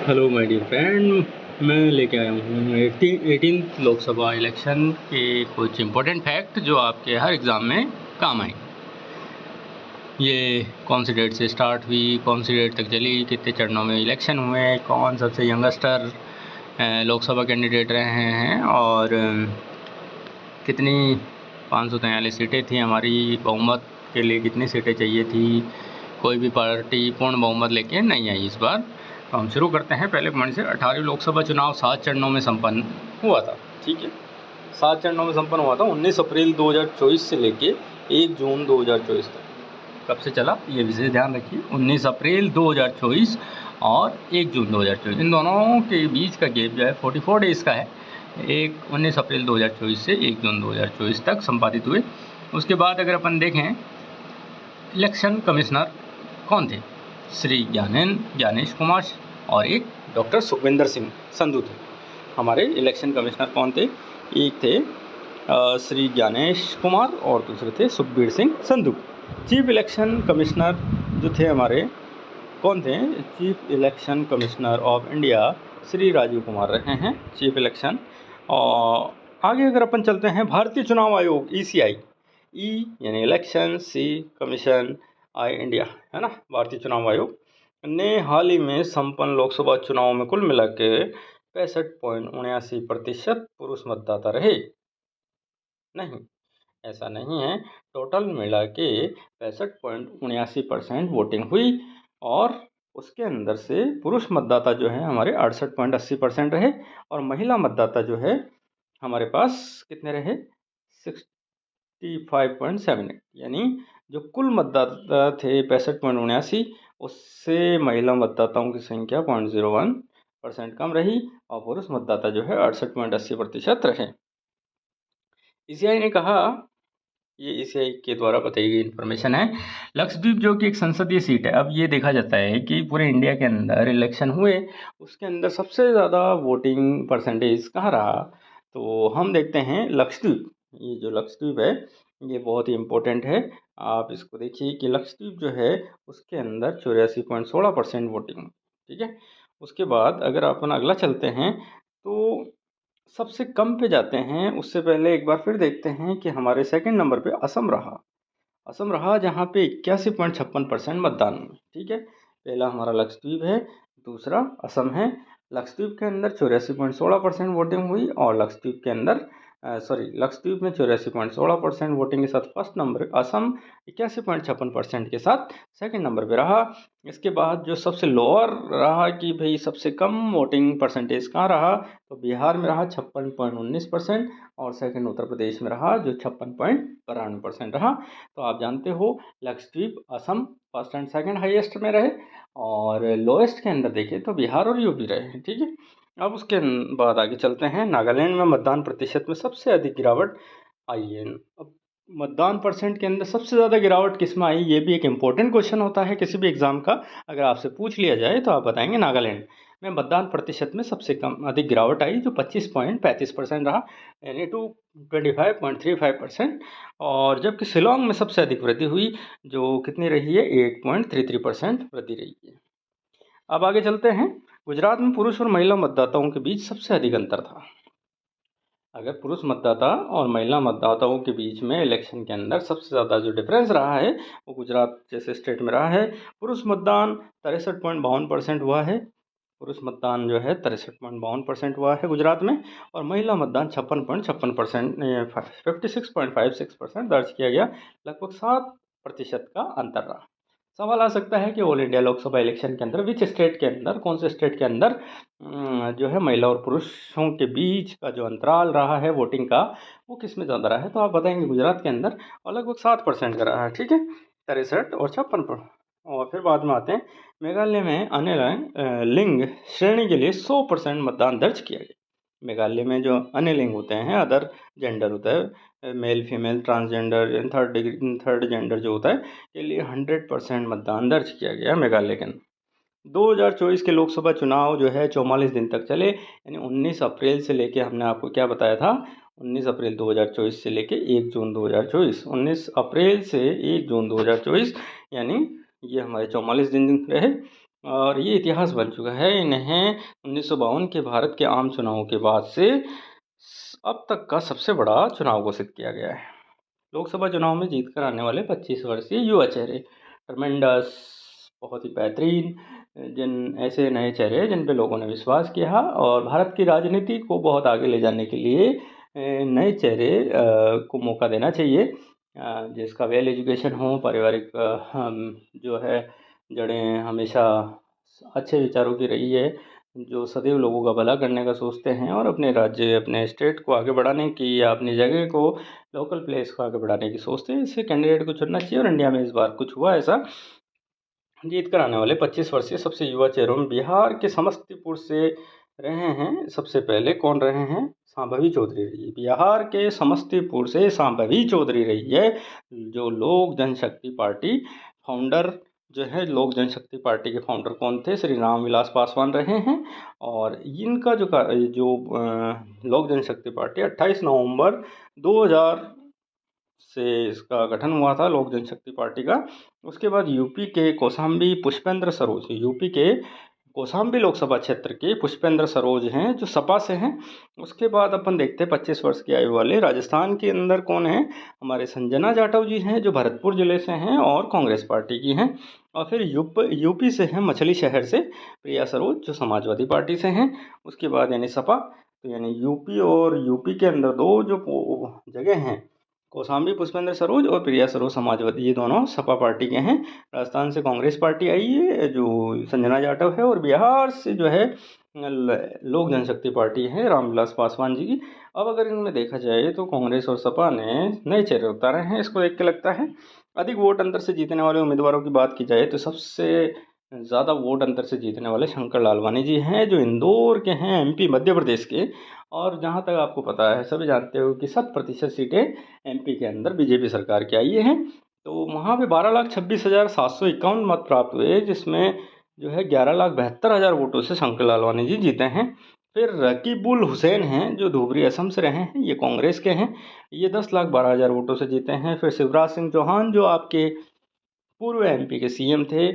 Hello my dear friend, मैं लेके आया हूँ 18th लोकसभा इलेक्शन के कुछ इम्पोर्टेंट फैक्ट जो आपके हर एग्ज़ाम में काम आए। ये कौन सी डेट से स्टार्ट हुई, कौन सी डेट तक चली, कितने चरणों में इलेक्शन हुए, कौन सबसे यंगस्टर लोकसभा कैंडिडेट रहे हैं और कितनी 543 सीटें थी हमारी, बहुमत के लिए कितनी सीटें चाहिए थी, कोई भी पार्टी पूर्ण बहुमत लेके नहीं आई इस बार। तो हम शुरू करते हैं पहले पॉइंट से। 18वीं लोकसभा चुनाव 7 चरणों में संपन्न हुआ था। ठीक है, 7 चरणों में संपन्न हुआ था 19 अप्रैल 2024 से लेके 1 जून 2024 तक। कब से चला ये विशेष ध्यान रखिए, 19 अप्रैल 2024 और 1 जून 2024, इन दोनों के बीच का गैप जो है 44 डेज़ का है। 19 अप्रैल 2024 से 1 जून 2024 तक संपादित हुए। उसके बाद अगर अपन देखें, इलेक्शन कमिश्नर कौन थे? श्री ज्ञानेश कुमार और एक डॉक्टर सुखविंदर सिंह संधू थे। हमारे इलेक्शन कमिश्नर कौन थे? एक थे श्री ज्ञानेश कुमार और दूसरे थे Sukhbir Singh Sandhu. Chief election commissioner जो थे हमारे कौन थे? Chief election commissioner of India Shri Rajiv Kumar रहे हैं चीफ इलेक्शन। और आगे अगर अपन चलते हैं, भारतीय चुनाव आयोग ECI, ई यानी इलेक्शन, सी कमीशन, आई इंडिया, है ना, भारतीय चुनाव आयोग ने हाल ही में संपन्न लोकसभा चुनाव में कुल मिला के 65.79% पुरुष मतदाता रहे। नहीं, ऐसा नहीं है, टोटल मिला के 65.79% वोटिंग हुई और उसके अंदर से पुरुष मतदाता जो है हमारे 68.80% रहे और महिला मतदाता जो है हमारे पास कितने रहे? 65.78, यानी जो कुल मतदाता थे 65.79, उससे महिला मतदाताओं की संख्या 0.01% कम रही और पुरुष मतदाता जो है 68.80% रहे। ECI ने कहा, ये ECI के द्वारा बताई गई इन्फॉर्मेशन है, लक्षद्वीप जो कि एक संसदीय सीट है, अब ये देखा जाता है कि पूरे इंडिया के अंदर इलेक्शन हुए उसके अंदर सबसे ज़्यादा वोटिंग परसेंटेज कहाँ रहा? तो हम देखते हैं लक्षद्वीप। ये जो लक्षद्वीप है ये बहुत ही इम्पोर्टेंट है, आप इसको देखिए कि लक्षद्वीप जो है उसके अंदर 84.16% वोटिंग। ठीक है, उसके बाद अगर अपन अगला चलते हैं तो सबसे कम पे जाते हैं, उससे पहले एक बार फिर देखते हैं कि हमारे सेकंड नंबर पे असम रहा। असम रहा जहाँ पे 81.56% मतदान हुए। ठीक है, पहला हमारा लक्षद्वीप है, दूसरा असम है। लक्षद्वीप के अंदर 84.16% वोटिंग हुई और लक्षद्वीप के अंदर लक्षद्वीप में 84.16% वोटिंग के साथ फर्स्ट नंबर, असम 81.56% के साथ सेकंड नंबर पे रहा। इसके बाद जो सबसे लोअर रहा कि भाई सबसे कम वोटिंग परसेंटेज कहाँ रहा, तो बिहार में रहा 56.19% और सेकंड उत्तर प्रदेश में रहा जो 56.92% रहा। तो आप जानते हो Lakshadweep, Assam first and second highest में रहे और लोएस्ट के अंदर देखें तो बिहार और यूपी रहे। ठीक है, अब उसके बाद आगे चलते हैं, नागालैंड में मतदान प्रतिशत में सबसे अधिक गिरावट आई है। अब मतदान परसेंट के अंदर सबसे ज़्यादा गिरावट किस में आई, ये भी एक इम्पोर्टेंट क्वेश्चन होता है किसी भी एग्जाम का। अगर आपसे पूछ लिया जाए तो आप बताएंगे नागालैंड में मतदान प्रतिशत में सबसे कम अधिक गिरावट आई जो 25.35% रहा, यानी टू 25.35%। और जबकि शिलोंग में सबसे अधिक वृद्धि हुई जो कितनी रही है, 8.33% वृद्धि रही है। अब आगे चलते हैं, गुजरात में पुरुष और महिला मतदाताओं के बीच सबसे अधिक अंतर था। अगर पुरुष मतदाता और महिला मतदाताओं के बीच में इलेक्शन के अंदर सबसे ज़्यादा जो डिफरेंस रहा है वो गुजरात जैसे स्टेट में रहा है। पुरुष मतदान 63.52% हुआ है, पुरुष मतदान जो है 63.52% हुआ है गुजरात में, और महिला मतदान 56.56%, 56.56% दर्ज किया गया, लगभग 7% का अंतर रहा। सवाल आ सकता है कि ऑल इंडिया लोकसभा इलेक्शन के अंदर विच स्टेट के अंदर, कौन से स्टेट के अंदर जो है महिला और पुरुषों के बीच का जो अंतराल रहा है वोटिंग का वो किस में ज़्यादा रहा है, तो आप बताएंगे गुजरात के अंदर, और लगभग 7% का रहा है। ठीक है, 63 और 56%। और फिर बाद में आते हैं, मेघालय में अन्य लिंग श्रेणी के लिए 100% मतदान दर्ज किया गया। मेघालय में जो अन्य लिंग होते हैं, अदर जेंडर होता है, male female transgender third gender जो होता है, के लिए 100% मतदान दर्ज किया गया मेघालय के अंदर। 2024 के लोकसभा चुनाव जो है 44 दिन तक चले, यानी 19 अप्रैल से लेके, हमने आपको क्या बताया था, 19 अप्रैल 2024 से लेके 1 जून 2024, 19 अप्रैल से 1 जून 2024, यानी ये हमारे 44 दिन रहे। और ये इतिहास बन चुका है। इन्हें 1952 के भारत के आम चुनावों के बाद से अब तक का सबसे बड़ा चुनाव घोषित किया गया है। लोकसभा चुनाव में जीत कर आने वाले 25 वर्षीय युवा चेहरे, ट्रमेंडस, बहुत ही बेहतरीन, जिन ऐसे नए चेहरे जिन पे लोगों ने विश्वास किया और भारत की राजनीति को बहुत आगे ले जाने के लिए नए चेहरे को मौका देना चाहिए, जिसका वेल एजुकेशन हो, पारिवारिक जो है जड़ें हमेशा अच्छे विचारों की रही है, जो सदैव लोगों का भला करने का सोचते हैं और अपने राज्य, अपने स्टेट को आगे बढ़ाने की या अपनी जगह को, लोकल प्लेस को आगे बढ़ाने की सोचते हैं, ऐसे कैंडिडेट को चुनना चाहिए। और इंडिया में इस बार कुछ हुआ ऐसा। जीत कर आने वाले 25 वर्षीय सबसे युवा चेहरों में बिहार के समस्तीपुर से रहे हैं। सबसे पहले कौन रहे हैं? सांभवी चौधरी रही है। बिहार के समस्तीपुर से सांभवी चौधरी रही है, जो लोक जनशक्ति पार्टी फाउंडर, जो है लोक जनशक्ति पार्टी के फाउंडर कौन थे? श्री रामविलास पासवान रहे हैं। और इनका जो लोक जनशक्ति पार्टी 28 नवंबर 2000 से इसका गठन हुआ था, लोक जनशक्ति पार्टी का। उसके बाद यूपी के कौशाम्बी पुष्पेंद्र सरोज, यूपी के कौशाम्बी लोकसभा क्षेत्र के पुष्पेंद्र सरोज हैं, जो सपा से हैं। उसके बाद अपन देखते हैं 25 वर्ष की आयु वाले राजस्थान के अंदर कौन है? हमारे संजना जाटव जी हैं, जो भरतपुर जिले से हैं और कांग्रेस पार्टी की हैं। और फिर यूपी से हैं, मछली शहर से प्रिया सरोज, जो समाजवादी पार्टी से हैं। उसके बाद यानी सपा, तो यानी यूपी और यूपी के अंदर दो जो जगह हैं, कौशाम्बी पुष्पेंद्र सरोज और प्रिया सरोज समाजवादी, ये दोनों सपा पार्टी के हैं। राजस्थान से कांग्रेस पार्टी आई है, जो संजना जाटव है। और बिहार से जो है लोक जनशक्ति पार्टी है रामविलास पासवान जी की। अब अगर इनमें देखा जाए तो कांग्रेस और सपा ने नए चेहरे उतारे हैं। इसको देख के लगता है अधिक वोट अंतर से जीतने वाले उम्मीदवारों की बात की जाए तो सबसे ज़्यादा वोट अंतर से जीतने वाले शंकर लालवानी जी हैं, जो इंदौर के हैं, एमपी मध्य प्रदेश के। और जहाँ तक आपको पता है, सभी जानते हो कि 100% सीटें एमपी के अंदर बीजेपी सरकार की आई हैं। तो वहाँ पे 12,26,751 मत प्राप्त हुए, जिसमें जो है 11,72,000 वोटों से शंकर लालवानी जी जीते हैं। फिर रकीबुल हुसैन हैं, जो धुबरी असम से रहे हैं, ये कांग्रेस के हैं, ये 10,12,000 वोटों से जीते हैं। फिर शिवराज सिंह चौहान, जो आपके पूर्व एमपी के सीएम थे,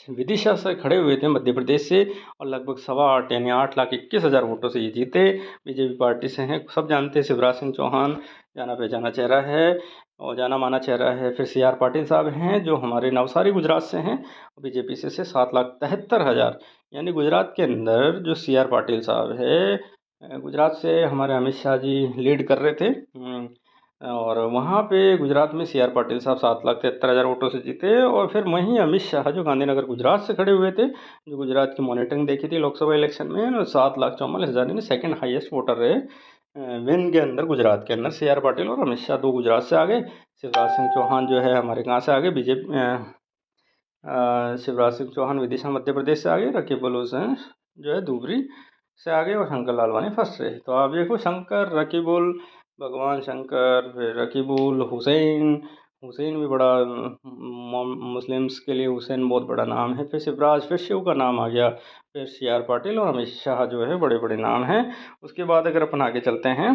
विदिशा से खड़े हुए थे मध्य प्रदेश से, और लगभग 8.25 यानी 8,21,000 वोटों से ये जीते। बीजेपी पार्टी से हैं, सब जानते हैं शिवराज सिंह चौहान, जाना पहचाना चेहरा है और जाना माना चेहरा है। फिर सी आर पाटिल साहब हैं, जो हमारे नवसारी गुजरात से हैं, बीजेपी से 7,73,000, यानी गुजरात के अंदर जो सी आर पाटिल साहब है, गुजरात से हमारे अमित शाह जी लीड कर रहे थे। और वहाँ पे गुजरात में सी आर पाटिल साहब 7,73,000 वोटों से जीते। और फिर वहीं अमित शाह, जो गांधीनगर गुजरात से खड़े हुए थे, जो गुजरात की मॉनिटरिंग देखी थी लोकसभा इलेक्शन में, 7,44,000 यानी सेकंड हाईएस्ट वोटर रहे विन के अंदर, गुजरात के अंदर। सी आर पाटिल और अमित शाह दो गुजरात से आ गए। शिवराज सिंह चौहान जो है हमारे कहाँ से आगे, बीजेपी, शिवराज सिंह चौहान विदिशा मध्य प्रदेश से आगे, रकीबुल हुसैन जो है धुबरी से आगे, और शंकर लालवानी फर्स्ट रहे। तो आप देखो, शंकर, रकीबुल, भगवान शंकर, फिर रकीबुल, हुसैन, हुसैन भी बड़ा, मुस्लिम्स के लिए हुसैन बहुत बड़ा नाम है। फिर शिवराज, फिर शिव का नाम आ गया। फिर सी आर पाटिल और अमित शाह जो है बड़े बड़े नाम हैं। उसके बाद अगर अपन आगे चलते हैं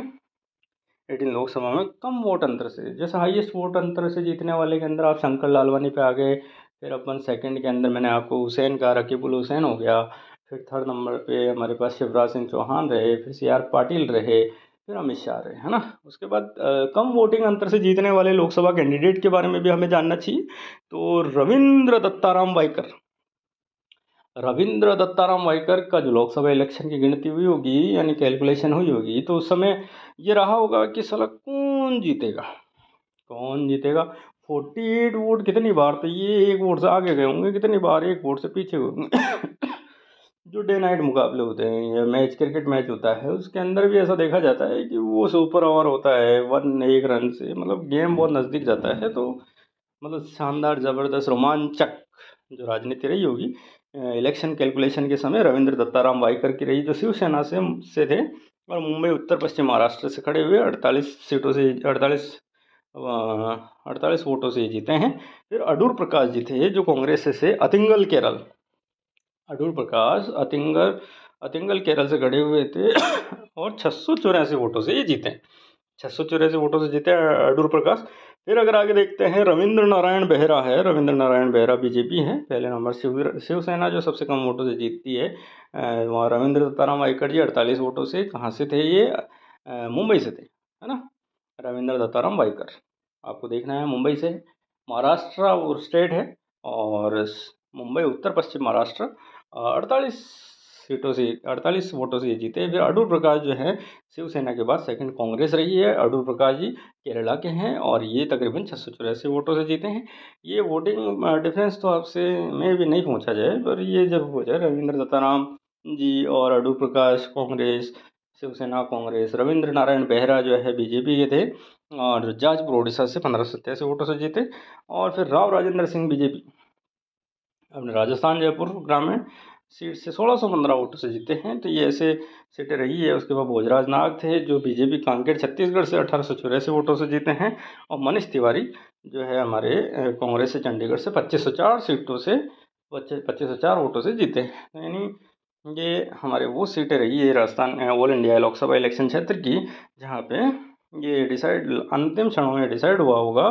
18 लोकसभा में कम वोट अंतर से, जैसे हाईएस्ट वोट अंतर से जीतने वाले के अंदर आप शंकर लालवानी पे आ गए। फिर अपन सेकंड के अंदर मैंने आपको हुसैन का, रकीबुल हुसैन हो गया। फिर थर्ड नंबर पे हमारे पास शिवराज सिंह चौहान रहे, फिर सी आर पाटिल रहे, फिर अमित शाह रहे, है ना। उसके बाद कम वोटिंग अंतर से जीतने वाले लोकसभा कैंडिडेट के बारे में भी हमें जानना चाहिए। तो रविंद्र दत्ताराम वाइकर, रविंद्र दत्ताराम वाइकर का जो लोकसभा इलेक्शन की गिनती हुई होगी, यानी कैलकुलेशन हुई होगी, तो उस समय ये रहा होगा कि साला कौन जीतेगा, कौन जीतेगा। 48 वोट कितनी बार, तो ये एक वोट से आगे गए होंगे, कितनी बार एक वोट से पीछे हुए होंगे। जो डे नाइट मुकाबले होते हैं या मैच, क्रिकेट मैच होता है, उसके अंदर भी ऐसा देखा जाता है कि वो सुपर ओवर होता है, 1 रन से, मतलब गेम बहुत नज़दीक जाता है। तो मतलब शानदार, ज़बरदस्त, रोमांचक जो राजनीति रही होगी इलेक्शन कैलकुलेशन के समय, रविंद्र दत्ताराम वाइकर की रही, जो शिवसेना से थे और मुंबई उत्तर पश्चिम महाराष्ट्र से खड़े हुए, 48 सीटों से 48 वोटों से जीते हैं। फिर अडूर प्रकाश जी थे, जो कांग्रेस से अतिंगल केरल, अडूर प्रकाश अतिंगल केरल से खड़े हुए थे और 684 वोटों से ये जीते। 684 वोटों से जीते अडूर प्रकाश। फिर अगर आगे देखते हैं, रविंद्र नारायण बेहरा है। रविंद्र नारायण बेहरा बीजेपी है। पहले नंबर शिवसेना जो सबसे कम वोटों से जीतती है, वहाँ रविंद्र दत्ताराम वाइकर जी 48 वोटों से। कहाँ से थे ये? मुंबई से थे, है ना। रविंद्र दत्ताराम वाइकर, आपको देखना है मुंबई से। महाराष्ट्र वो स्टेट है, और मुंबई उत्तर पश्चिम महाराष्ट्र 48 सीटों से 48 वोटों से ये जीते। फिर अडूर प्रकाश जो है शिवसेना के बाद सेकंड कांग्रेस रही है। अडूर प्रकाश जी केरला के हैं, और ये तकरीबन 684 वोटों से जीते हैं। ये वोटिंग डिफरेंस तो आपसे में भी नहीं पूछा जाए, पर ये जब हो जाए, रविंद्र दत्ताराम जी और अडूर प्रकाश कांग्रेस, शिवसेना कांग्रेस, रविंद्र नारायण बेहरा जो है बीजेपी के थे, और जाजपुर उड़ीसा से 1587 वोटों से जीते। और फिर राव राजेंद्र सिंह बीजेपी अपने राजस्थान जयपुर ग्रामीण सीट से 1615 वोटों से जीते हैं। तो ये ऐसे सीटें रही है। उसके बाद भोजराज नाग थे जो बीजेपी कांकेर छत्तीसगढ़ से 1884 वोटों से जीते हैं। और मनीष तिवारी जो है हमारे कांग्रेस से चंडीगढ़ से 2504 सीटों से 2504 वोटों से जीते हैं। तो यानी ये हमारे वो सीटें रही है Rajasthan all India Lok Sabha election क्षेत्र की, जहाँ पे ये डिसाइड अंतिम क्षणों में डिसाइड हुआ होगा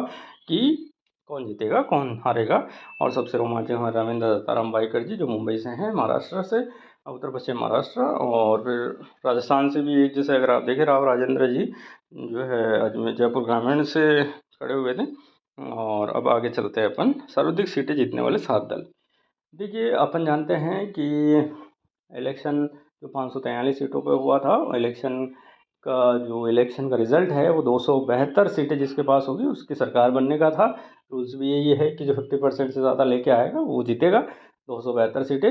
कि कौन जीतेगा कौन हारेगा। और सबसे रोमांचक हमारे रविंद्र दत्ताराम वाइकर जी जो मुंबई से हैं, महाराष्ट्र से, उत्तर पश्चिम महाराष्ट्र। और फिर राजस्थान से भी एक, जैसे अगर आप देखें, राव राजेंद्र जी जो है अजमेर जयपुर ग्रामीण से खड़े हुए थे। और अब आगे चलते हैं अपन, सर्वाधिक सीटें जीतने वाले 7 दल। देखिए, अपन जानते हैं कि इलेक्शन जो 543 सीटों पर हुआ था, इलेक्शन का जो इलेक्शन का रिजल्ट है वो 272 सीटें जिसके पास होगी उसकी सरकार बनने का था। रूल्स भी यही है कि जो 50% से ज़्यादा लेके आएगा वो जीतेगा। 272 सीटें।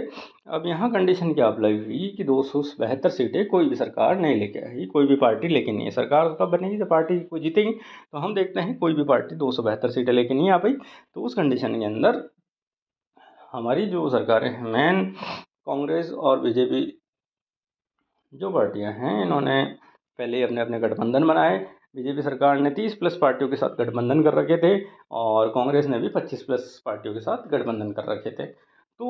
अब यहाँ कंडीशन क्या अप्लाई हुई कि 272 सीटें कोई भी सरकार नहीं लेके आई, कोई भी पार्टी लेके नहीं है। सरकार कब बनेगी? जब पार्टी कोई जीतेगी। तो हम देखते हैं कोई भी पार्टी 272 सीटें लेके नहीं आ पाई। तो उस कंडीशन के अंदर हमारी जो सरकारें हैं, मेन कांग्रेस और बीजेपी जो पार्टियां हैं, इन्होंने पहले ही अपने अपने गठबंधन बनाए। बीजेपी सरकार ने 30 प्लस पार्टियों के साथ गठबंधन कर रखे थे, और कांग्रेस ने भी 25 प्लस पार्टियों के साथ गठबंधन कर रखे थे। तो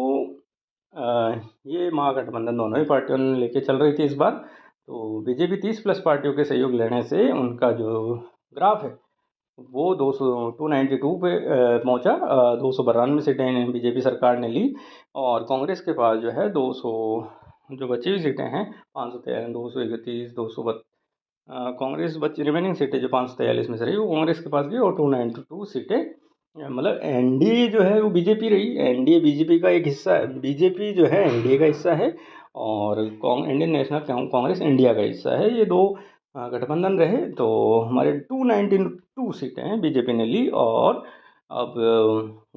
ये महागठबंधन दोनों ही पार्टियों ने लेके चल रही थी इस बार। तो बीजेपी 30 प्लस पार्टियों के सहयोग लेने से उनका जो ग्राफ है वो 292 पे पहुंचा। 292 सीटें बीजेपी सरकार ने ली, और कांग्रेस के पास जो है 200 जो बची हुई सीटें हैं, 543, 231, 200 कांग्रेस बची रिमेनिंग सीटें जो 543 में से रही वो कांग्रेस के पास गई। और 292 सीटें, मतलब एनडीए जो है वो बीजेपी रही। एनडीए बीजेपी का एक हिस्सा है, बीजेपी जो है एनडीए का हिस्सा है, और इंडियन नेशनल कांग्रेस इंडिया का हिस्सा है। ये दो गठबंधन रहे। तो हमारे 292 सीटें बीजेपी ने ली। और अब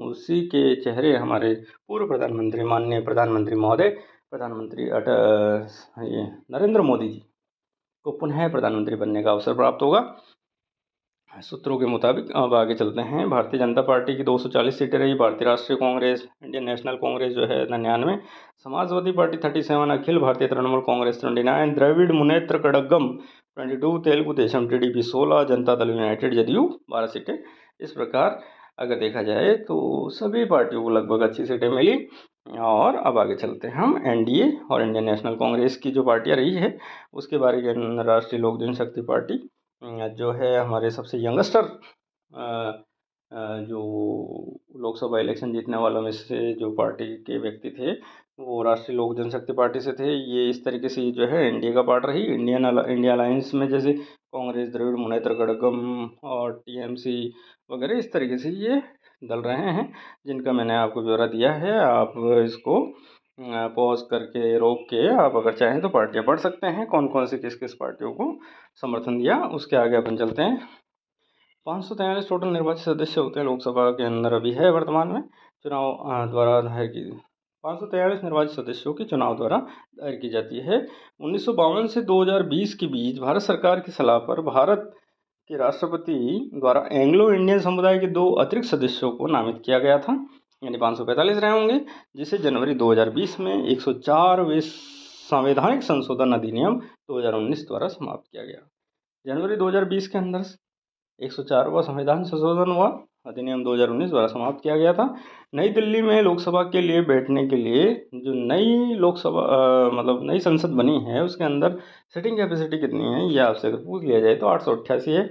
उसी के चेहरे हमारे पूर्व प्रधानमंत्री, माननीय प्रधानमंत्री महोदय, प्रधानमंत्री ये नरेंद्र मोदी जी को पुनः प्रधानमंत्री बनने का अवसर प्राप्त होगा सूत्रों के मुताबिक। अब आगे चलते हैं, भारतीय जनता पार्टी की 240 सीटें रही। भारतीय राष्ट्रीय कांग्रेस, इंडियन नेशनल कांग्रेस जो है 99, Samajwadi party 37, Akhil Bharatiya Trinamool Congress 29, Dravid Munnetra Kazhagam 22, Telugu Desam TDP 16, Janata Dal United JDU 12 सीटें। इस प्रकार अगर देखा जाए तो सभी पार्टियों को लगभग अच्छी सीटें मिली। और अब आगे चलते हैं हम एनडीए और इंडियन नेशनल कांग्रेस की जो पार्टियां रही है उसके बारे में। राष्ट्रीय लोक जनशक्ति पार्टी जो है हमारे सबसे यंगस्टर जो लोकसभा इलेक्शन जीतने वालों में से जो पार्टी के व्यक्ति थे वो राष्ट्रीय लोक जनशक्ति पार्टी से थे। ये इस तरीके से जो है एनडीए का पार्ट रही। इंडिया अलायंस में जैसे कांग्रेस, द्रविड़ मुनेत्र कड़गम और टीएमसी वगैरह इस तरीके से ये दल रहे हैं, जिनका मैंने आपको ब्यौरा दिया है। आप इसको पॉज करके, रोक के, आप अगर चाहें तो पार्टियां पढ़ सकते हैं कौन कौन सी किस किस पार्टियों को समर्थन दिया। उसके आगे अपन चलते हैं। 543 टोटल निर्वाचित सदस्य होते हैं लोकसभा के अंदर अभी है वर्तमान में। चुनाव द्वारा दायर की 543 निर्वाचित सदस्यों की चुनाव द्वारा दायर की जाती है। 1952 से 2020 के बीच भारत सरकार की सलाह पर भारत के राष्ट्रपति द्वारा एंग्लो इंडियन समुदाय के 2 अतिरिक्त सदस्यों को नामित किया गया था, यानी 545 रहे होंगे, जिसे जनवरी 2020 में 104वें संवैधानिक संशोधन अधिनियम 2019 द्वारा समाप्त किया गया। जनवरी 2020 के अंदर 104वां संविधान संशोधन हुआ, अधिनियम 2019 द्वारा समाप्त किया गया था। नई दिल्ली में लोकसभा के लिए बैठने के लिए जो नई लोकसभा मतलब नई संसद बनी है उसके अंदर सिटिंग कैपेसिटी कितनी है, ये आपसे अगर पूछ लिया जाए तो 888 है।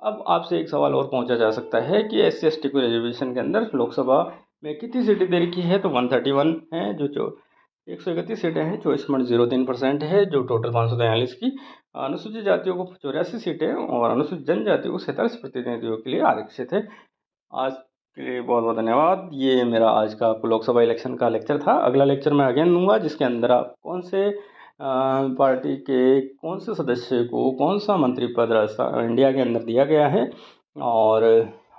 अब आपसे एक सवाल और पूछा जा सकता है कि SC/ST को रिजर्वेशन के अंदर लोकसभा में कितनी सीटें दे रखी है, तो 131 है, जो 131 सीटें हैं, 24.03% है, जो टोटल 543 की। अनुसूचित जातियों को 84 सीटें और अनुसूचित जनजातियों को 47 प्रतिनिधियों के लिए आरक्षित है। आज के लिए बहुत बहुत धन्यवाद। ये मेरा आज का आपको लोकसभा इलेक्शन का लेक्चर था। अगला लेक्चर मैं अगेन दूंगा जिसके अंदर आप कौन से पार्टी के कौन से सदस्य को कौन सा मंत्री पद इंडिया के अंदर दिया गया है। और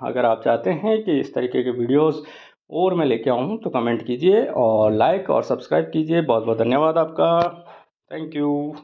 अगर आप चाहते हैं कि इस तरीके के वीडियोस और मैं लेके आऊँ तो कमेंट कीजिए और लाइक और सब्सक्राइब कीजिए। बहुत बहुत धन्यवाद आपका। Thank you.